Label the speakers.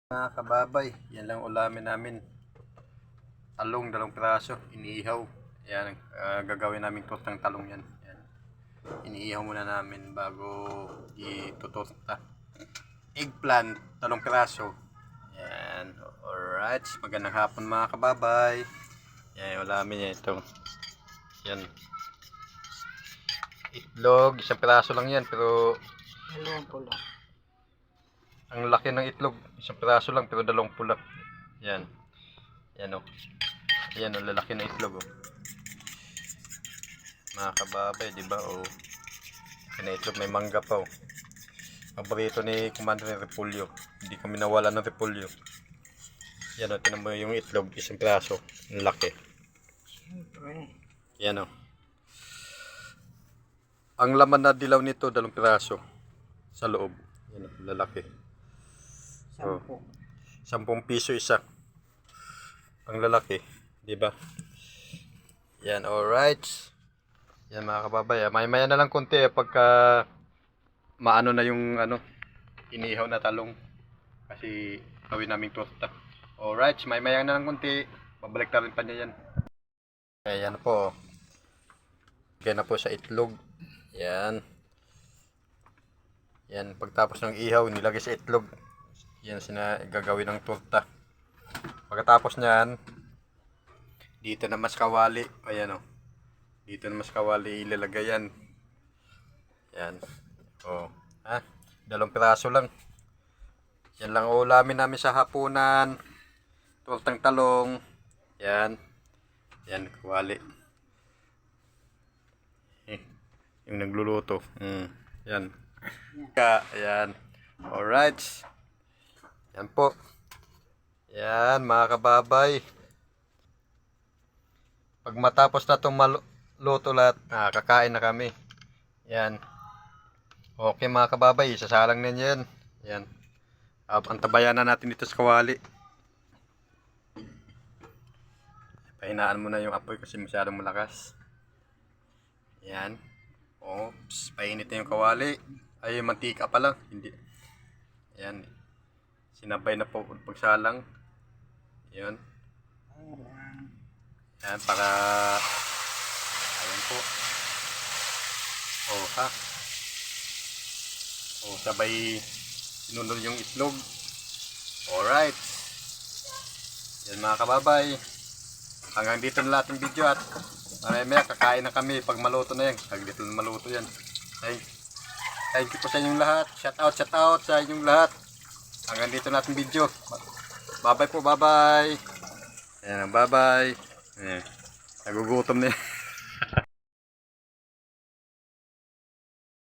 Speaker 1: Mga kababay, yan lang ulamin namin. Talong, 2 piraso, iniihaw. Yan, gagawin namin tortang talong yan. Yan. Iniihaw muna namin bago itutorta. Eggplant, 2 piraso. Yan, alright. Magandang hapon mga kababay. Yan, ulamin yan ito. Yan. Itlog, 1 piraso lang yan, pero ang laki ng itlog, 1 piraso lang pero 2 pula. Yan. Yan o. Yan o, lalaki ng itlog o. Mga kababay, di ba o? Yan na itlog, may mangga pa o. Paborito ni Commander ng repolyo. Hindi kami nawala ng repolyo. Yan o, tinan mo yung itlog, 1 piraso. Ang laki. Yan o. Ang laman na dilaw nito, 2 piraso. Sa loob. Yan o, lalaki. Oh, 10 piso isa. Ang lalaki, di ba? Yan, alright. Yan mga kababay, maya-maya na lang konti pagka maano na yung inihaw na talong. Kasi gawin naming torta. Alright, maya-maya na lang konti. Babalik na rin pa niya yan. Ayan po. Kaya na po sa itlog. Yan. Yan, pagtapos ng ihaw, nilagay sa itlog. Yan gagawin ng torta. Pagkatapos niyan, dito na mas kawali. Ayan o. Dito na mas kawali ilalagay yan. Yan. O. Ha? 2 piraso lang. Yan lang ulamin namin sa hapunan. Tortang talong. Yan. Yan, kawali. Yung nagluluto. Yan. Ayan. Alright. Yan po. Yan mga kababay. Pag matapos na itong maluto lahat, kakain na kami. Yan. Okay mga kababay, isasalang na yan. Yan. Antabayan na natin dito sa kawali. Pahinaan mo na yung apoy kasi masyadong malakas. Yan. Oops, painit na yung kawali. Ay, mantika pa lang. Hindi. Yan. Sinabay na po pagsalang. Yun. Yan, para ayan po. Oh, ha. Oh, sabay sinunod yung itlog. Alright. Yan mga kababay. Hanggang dito na lahat yung video at mamaya kakain na kami pag maluto na yan. Hanggang dito na maluto yan. Thank you po sa inyong lahat. Shout out sa inyong lahat. Hanggang dito natin video. Bye bye po, bye bye. Ayan, bye bye. Ayan, nagugutom na yan.